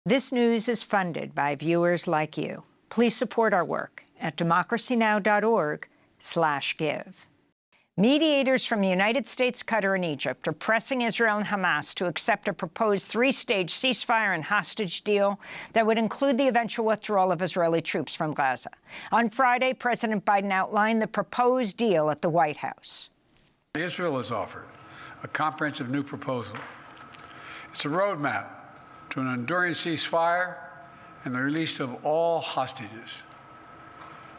This news is funded by viewers like you. Please support our work at democracynow.org/give. Mediators from the United States, Qatar, and Egypt are pressing Israel and Hamas to accept a proposed three-stage ceasefire and hostage deal that would include the eventual withdrawal of Israeli troops from Gaza. On Friday, President Biden outlined the proposed deal at the White House. Israel has offered a comprehensive new proposal. It's a roadmap to an enduring ceasefire and the release of all hostages.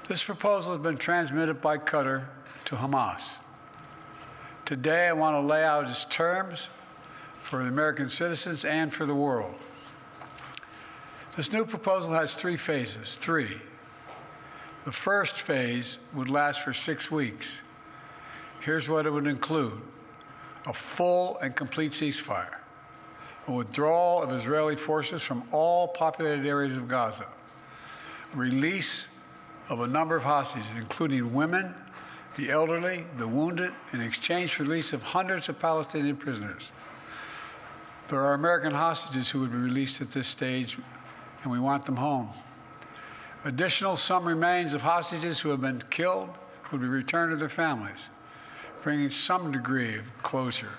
This proposal has been transmitted by Qatar to Hamas. Today, I want to lay out its terms for the American citizens and for the world. This new proposal has three phases. The first phase would last for 6 weeks. Here's what it would include: a full and complete ceasefire, a withdrawal of Israeli forces from all populated areas of Gaza, a release of a number of hostages, including women, the elderly, the wounded, in exchange for release of hundreds of Palestinian prisoners. There are American hostages who would be released at this stage, and we want them home. Additional, some remains of hostages who have been killed would be returned to their families, bringing some degree of closure.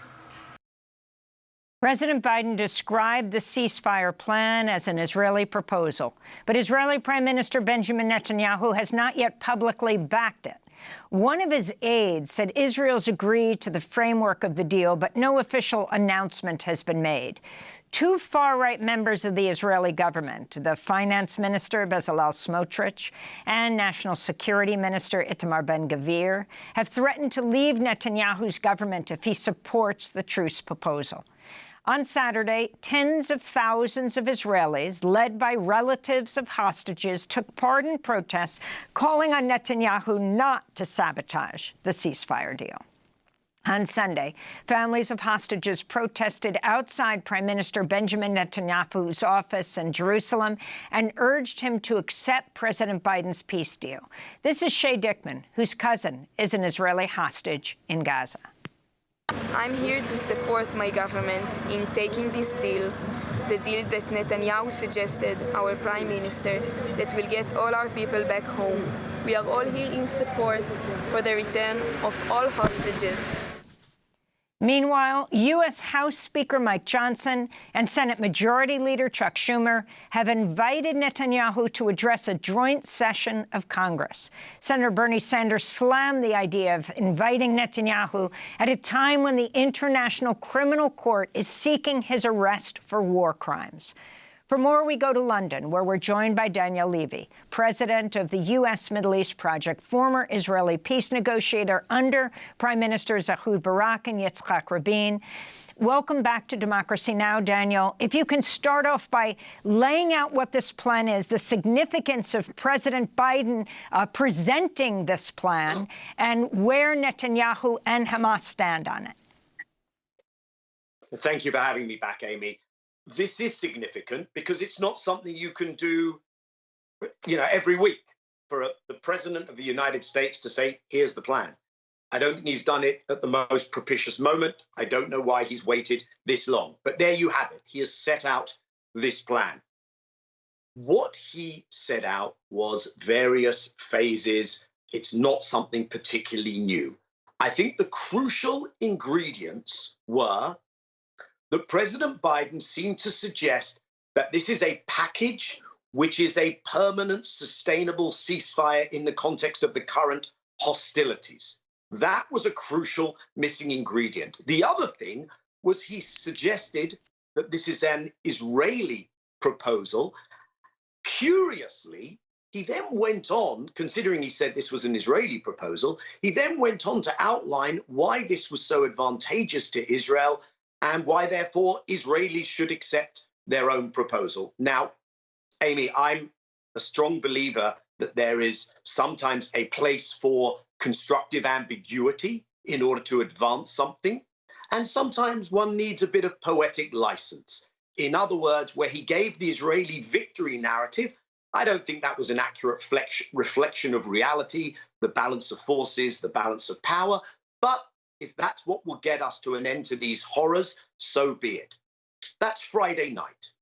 President Biden described the ceasefire plan as an Israeli proposal, but Israeli Prime Minister Benjamin Netanyahu has not yet publicly backed it. One of his aides said Israel's agreed to the framework of the deal, but no official announcement has been made. Two far-right members of the Israeli government, the Finance Minister Bezalel Smotrich and National Security Minister Itamar Ben-Gvir, have threatened to leave Netanyahu's government if he supports the truce proposal. On Saturday, tens of thousands of Israelis, led by relatives of hostages, took part in protests calling on Netanyahu not to sabotage the ceasefire deal. On Sunday, families of hostages protested outside Prime Minister Benjamin Netanyahu's office in Jerusalem and urged him to accept President Biden's peace deal. This is Shay Dickman, whose cousin is an Israeli hostage in Gaza. I'm here to support my government in taking this deal, the deal that Netanyahu suggested, our Prime Minister, that will get all our people back home. We are all here in support for the return of all hostages. Meanwhile, U.S. House Speaker Mike Johnson and Senate Majority Leader Chuck Schumer have invited Netanyahu to address a joint session of Congress. Senator Bernie Sanders slammed the idea of inviting Netanyahu at a time when the International Criminal Court is seeking his arrest for war crimes. For more, we go to London, where we're joined by Daniel Levy, president of the U.S. Middle East Project, former Israeli peace negotiator under Prime Ministers Ehud Barak and Yitzhak Rabin. Welcome back to Democracy Now!, Daniel. If you can start off by laying out what this plan is, the significance of President Biden presenting this plan, and where Netanyahu and Hamas stand on it. Thank you for having me back, Amy. This is significant because it's not something you can do, every week for the President of the United States to say, here's the plan. I don't think he's done it at the most propitious moment. I don't know why he's waited this long. But there you have it. He has set out this plan. What he set out was various phases. It's not something particularly new. I think the crucial ingredients were that President Biden seemed to suggest that this is a package which is a permanent, sustainable ceasefire in the context of the current hostilities. That was a crucial missing ingredient. The other thing was he suggested that this is an Israeli proposal. Curiously, he then went on, considering he said this was an Israeli proposal, he then went on to outline why this was so advantageous to Israel and why, therefore, Israelis should accept their own proposal. Now, Amy, I'm a strong believer that there is sometimes a place for constructive ambiguity in order to advance something, and sometimes one needs a bit of poetic license. In other words, where he gave the Israeli victory narrative, I don't think that was an accurate reflection of reality, the balance of forces, the balance of power, but if that's what will get us to an end to these horrors, so be it. That's Friday night.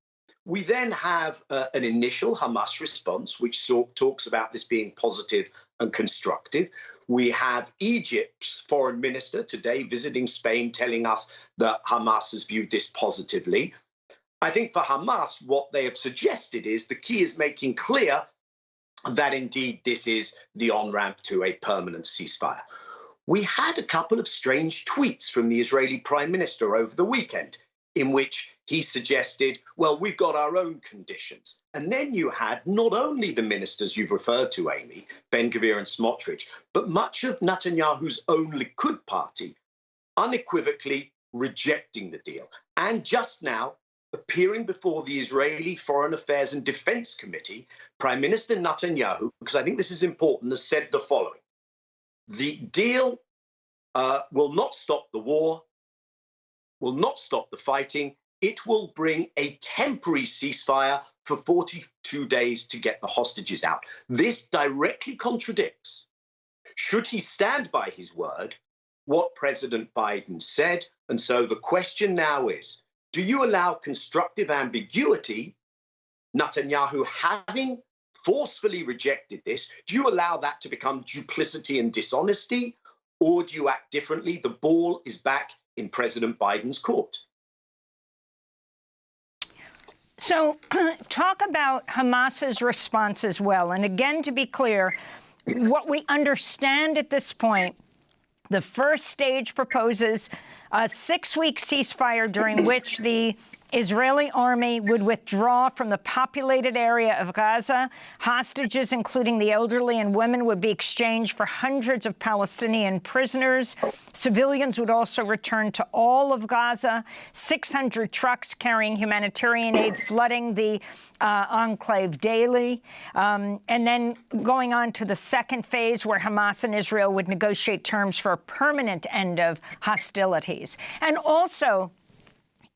We then have an initial Hamas response, which talks about this being positive and constructive. We have Egypt's foreign minister today visiting Spain telling us that Hamas has viewed this positively. I think for Hamas, what they have suggested is the key is making clear that indeed this is the on-ramp to a permanent ceasefire. We had a couple of strange tweets from the Israeli Prime Minister over the weekend in which he suggested, well, we've got our own conditions. And then you had not only the ministers you've referred to, Amy, Ben-Gvir and Smotrich, but much of Netanyahu's own Likud party unequivocally rejecting the deal. And just now, appearing before the Israeli Foreign Affairs and Defense Committee, Prime Minister Netanyahu, because I think this is important, has said the following: the deal will not stop the war, will not stop the fighting. It will bring a temporary ceasefire for 42 days to get the hostages out. This directly contradicts, should he stand by his word, what President Biden said. And so the question now is, do you allow constructive ambiguity, Netanyahu having forcefully rejected this, do you allow that to become duplicity and dishonesty, or do you act differently? The ball is back in President Biden's court. So talk about Hamas's response as well. And again, to be clear, what we understand at this point, the first stage proposes a 6-week ceasefire during which the Israeli army would withdraw from the populated area of Gaza. Hostages, including the elderly and women, would be exchanged for hundreds of Palestinian prisoners. Civilians would also return to all of Gaza. 600 trucks carrying humanitarian aid flooding the enclave daily. And then going on to the second phase, where Hamas and Israel would negotiate terms for a permanent end of hostilities. And also,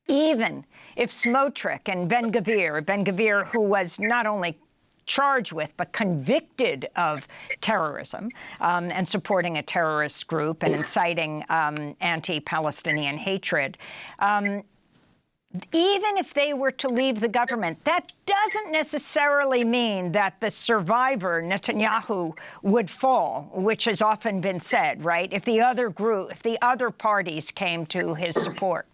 even if Smotrich and Ben-Gvir, who was not only charged with but convicted of terrorism and supporting a terrorist group and inciting anti-Palestinian hatred, even if they were to leave the government, that doesn't necessarily mean that the survivor, Netanyahu, would fall, which has often been said, right? If the other parties came to his support.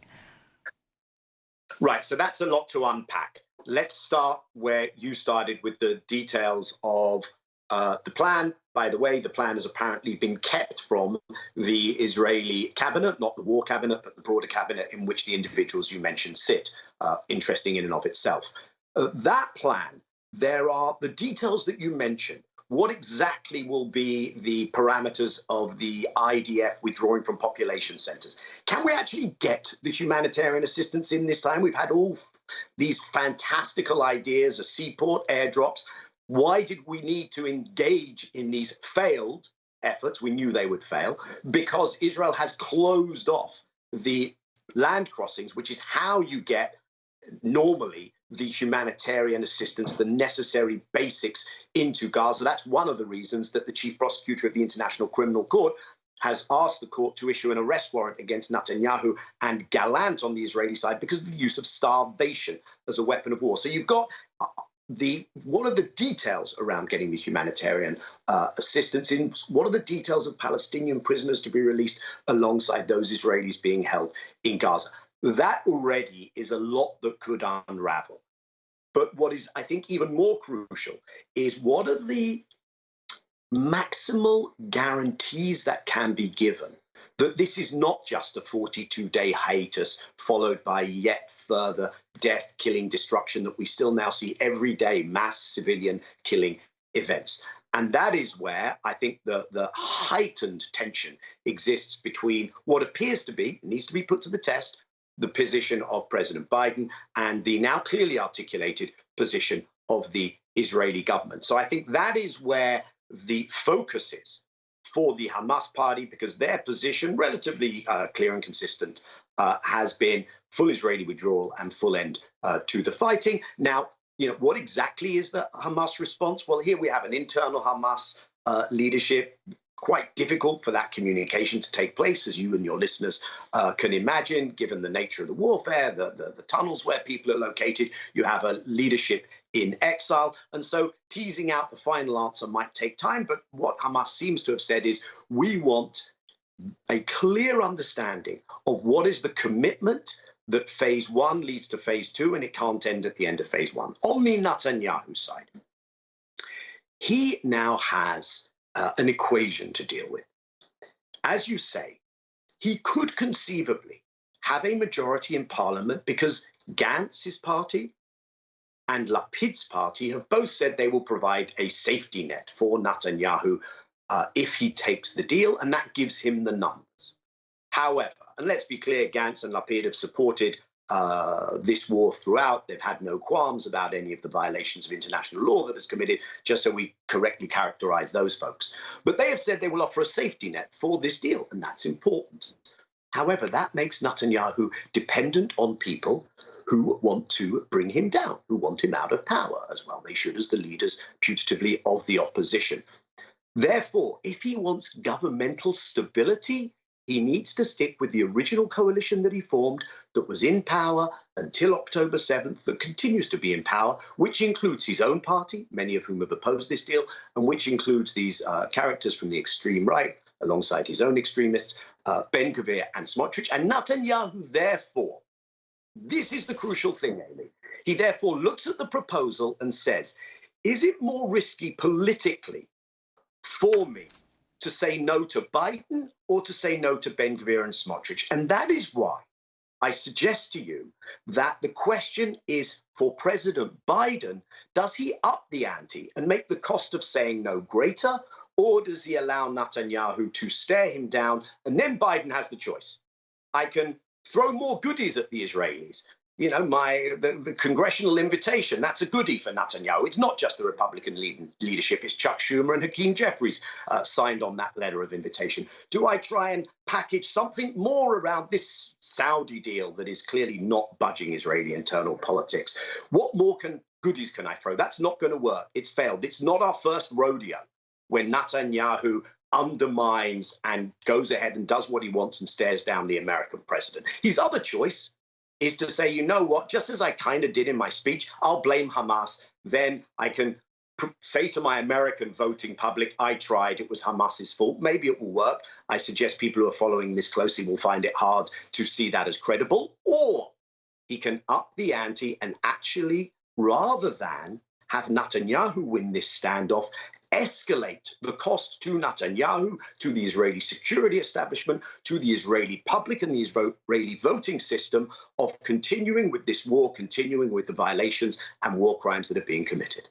Right, so that's a lot to unpack. Let's start where you started with the details of the plan. By the way, the plan has apparently been kept from the Israeli cabinet, not the war cabinet, but the broader cabinet in which the individuals you mentioned sit. Interesting in and of itself. That plan, there are the details that you mentioned. What exactly will be the parameters of the IDF withdrawing from population centers? Can we actually get the humanitarian assistance in this time? We've had all these fantastical ideas, a seaport, airdrops. Why did we need to engage in these failed efforts? We knew they would fail because Israel has closed off the land crossings, which is how you get normally the humanitarian assistance, the necessary basics into Gaza. That's one of the reasons that the chief prosecutor of the International Criminal Court has asked the court to issue an arrest warrant against Netanyahu and Gallant on the Israeli side because of the use of starvation as a weapon of war. So you've got what are the details around getting the humanitarian assistance in? What are the details of Palestinian prisoners to be released alongside those Israelis being held in Gaza? That already is a lot that could unravel. But what is, I think, even more crucial is what are the maximal guarantees that can be given that this is not just a 42-day hiatus followed by yet further death, killing, destruction that we still now see every day, mass civilian killing events. And that is where I think the heightened tension exists between what appears to be, needs to be put to the test, the position of President Biden and the now clearly articulated position of the Israeli government. So I think that is where the focus is for the Hamas party, because their position, relatively clear and consistent, has been full Israeli withdrawal and full end to the fighting. Now, what exactly is the Hamas response? Well, here we have an internal Hamas leadership quite difficult for that communication to take place, as you and your listeners can imagine, given the nature of the warfare, the tunnels where people are located. You have a leadership in exile. And so teasing out the final answer might take time. But what Hamas seems to have said is, we want a clear understanding of what is the commitment that phase one leads to phase two, and it can't end at the end of phase one. On the Netanyahu side, he now has an equation to deal with. As you say, he could conceivably have a majority in parliament because Gantz's party and Lapid's party have both said they will provide a safety net for Netanyahu if he takes the deal, and that gives him the numbers. However, and let's be clear, Gantz and Lapid have supported this war throughout. They've had no qualms about any of the violations of international law that is committed, just so we correctly characterize those folks. But they have said they will offer a safety net for this deal, and that's important. However, that makes Netanyahu dependent on people who want to bring him down, who want him out of power, as well they should as the leaders, putatively, of the opposition. Therefore, if he wants governmental stability, he needs to stick with the original coalition that he formed, that was in power until October 7th, that continues to be in power, which includes his own party, many of whom have opposed this deal, and which includes these characters from the extreme right, alongside his own extremists, Ben-Gvir and Smotrich. And Netanyahu, therefore, this is the crucial thing, Amy. He therefore looks at the proposal and says, is it more risky politically for me to say no to Biden or to say no to Ben-Gvir and Smotrich? And that is why I suggest to you that the question is, for President Biden, does he up the ante and make the cost of saying no greater, or does he allow Netanyahu to stare him down? And then Biden has the choice. I can throw more goodies at the Israelis. You know, the congressional invitation, that's a goodie for Netanyahu. It's not just the Republican leadership, it's Chuck Schumer and Hakeem Jeffries signed on that letter of invitation. Do I try and package something more around this Saudi deal that is clearly not budging Israeli internal politics? What more goodies can I throw? That's not going to work. It's failed. It's not our first rodeo when Netanyahu undermines and goes ahead and does what he wants and stares down the American president. His other choice is to say, you know what, just as I kind of did in my speech, I'll blame Hamas. Then I can say to my American voting public, I tried, it was Hamas's fault. Maybe it will work. I suggest people who are following this closely will find it hard to see that as credible. Or he can up the ante and actually, rather than have Netanyahu win this standoff, escalate the cost to Netanyahu, to the Israeli security establishment, to the Israeli public and the Israeli voting system of continuing with this war, continuing with the violations and war crimes that are being committed.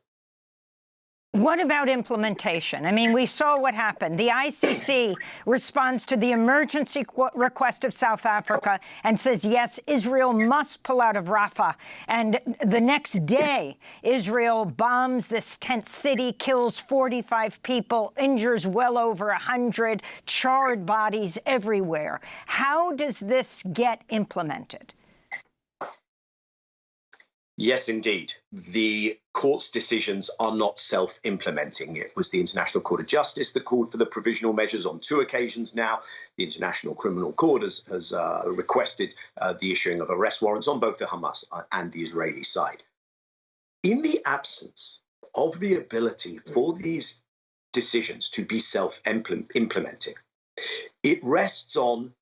What about implementation? I mean, we saw what happened. The ICC responds to the emergency request of South Africa and says, yes, Israel must pull out of Rafah. And the next day, Israel bombs this tent city, kills 45 people, injures well over 100, charred bodies everywhere. How does this get implemented? Yes, indeed. The court's decisions are not self-implementing. It was the International Court of Justice that called for the provisional measures on 2 occasions now. The International Criminal Court has requested the issuing of arrest warrants on both the Hamas and the Israeli side. In the absence of the ability for these decisions to be self-implementing, it rests on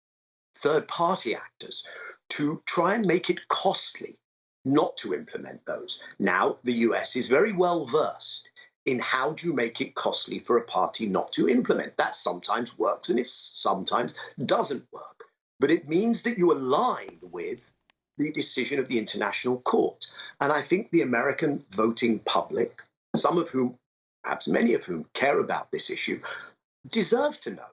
third-party actors to try and make it costly not to implement those. Now, the US is very well versed in how do you make it costly for a party not to implement. That sometimes works and it sometimes doesn't work. But it means that you align with the decision of the International Court. And I think the American voting public, some of whom, perhaps many of whom, care about this issue, deserve to know.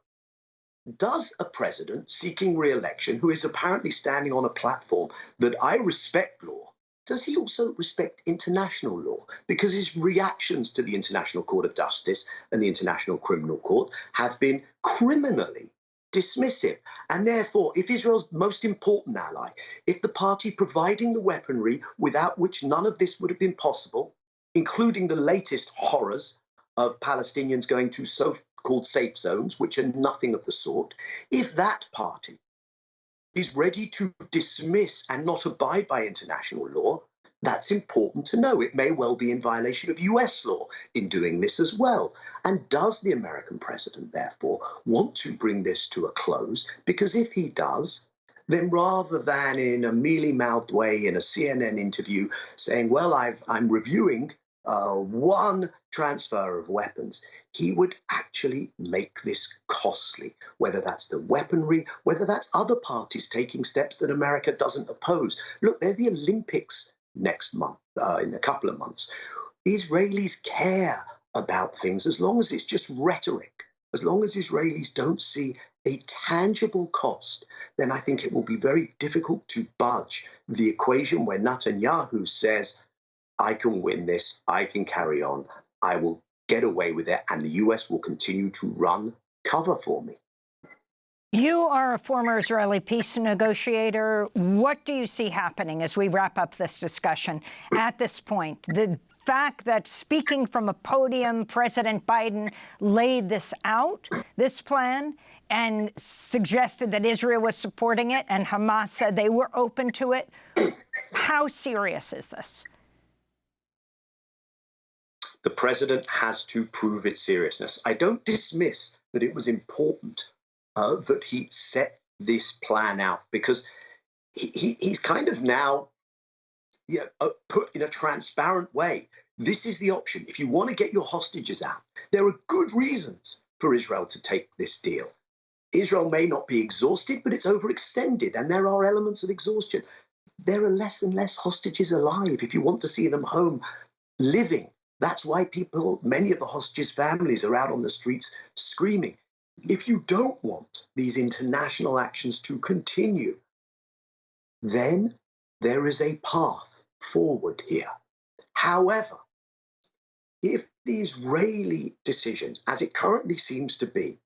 Does a president seeking re-election, who is apparently standing on a platform that I respect law, does he also respect international law? Because his reactions to the International Court of Justice and the International Criminal Court have been criminally dismissive. And therefore, if Israel's most important ally, if the party providing the weaponry without which none of this would have been possible, including the latest horrors of Palestinians going to so-called safe zones, which are nothing of the sort, if that party is ready to dismiss and not abide by international law, that's important to know. It may well be in violation of US law in doing this as well. And does the American president, therefore, want to bring this to a close? Because if he does, then rather than in a mealy-mouthed way in a CNN interview saying, well, I'm reviewing one transfer of weapons, he would actually make this costly, whether that's the weaponry, whether that's other parties taking steps that America doesn't oppose. Look, there's the Olympics next month, in a couple of months. Israelis care about things as long as it's just rhetoric. As long as Israelis don't see a tangible cost, then I think it will be very difficult to budge the equation where Netanyahu says, I can win this, I can carry on, I will get away with it, and the US will continue to run cover for me. You are a former Israeli peace negotiator. What do you see happening as we wrap up this discussion at this point? The fact that speaking from a podium, President Biden laid this out, this plan, and suggested that Israel was supporting it, and Hamas said they were open to it. How serious is this? The president has to prove its seriousness. I don't dismiss that it was important that he set this plan out, because he's kind of now put in a transparent way. This is the option. If you want to get your hostages out, there are good reasons for Israel to take this deal. Israel may not be exhausted, but it's overextended, and there are elements of exhaustion. There are less and less hostages alive if you want to see them home living. That's why many of the hostages' families are out on the streets screaming. If you don't want these international actions to continue, then there is a path forward here. However, if the Israeli decision, as it currently seems to be,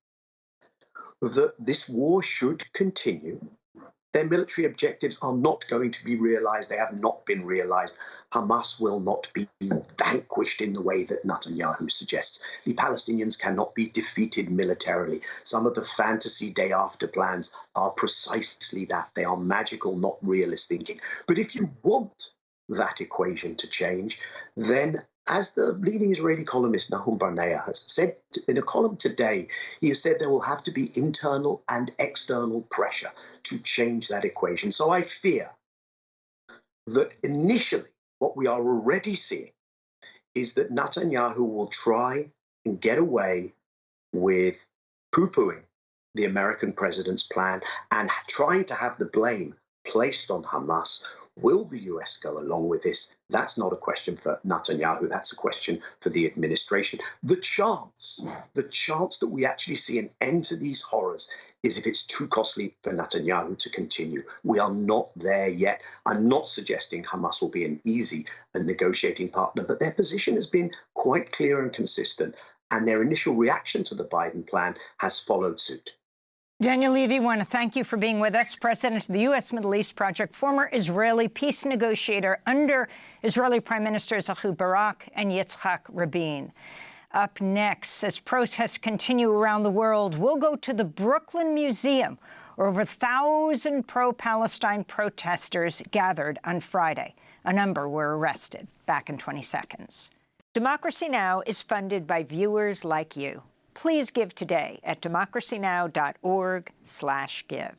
that this war should continue, their military objectives are not going to be realized. They have not been realized. Hamas will not be vanquished in the way that Netanyahu suggests. The Palestinians cannot be defeated militarily. Some of the fantasy day after plans are precisely that. They are magical, not realist thinking. But if you want that equation to change, then, as the leading Israeli columnist Nahum Barnea has said in a column today, he has said there will have to be internal and external pressure to change that equation. So I fear that initially what we are already seeing is that Netanyahu will try and get away with poo-pooing the American president's plan and trying to have the blame placed on Hamas. Will the US go along with this? That's not a question for Netanyahu. That's a question for the administration. The chance that we actually see an end to these horrors is if it's too costly for Netanyahu to continue. We are not there yet. I'm not suggesting Hamas will be an easy negotiating partner, but their position has been quite clear and consistent, and their initial reaction to the Biden plan has followed suit. Daniel Levy, I want to thank you for being with us, president of the U.S. Middle East Project, former Israeli peace negotiator under Israeli Prime Ministers Ehud Barak and Yitzhak Rabin. Up next, as protests continue around the world, we'll go to the Brooklyn Museum, where over 1,000 pro-Palestine protesters gathered on Friday. A number were arrested. Back in 20 seconds. Democracy Now! Is funded by viewers like you. Please give today at democracynow.org/give.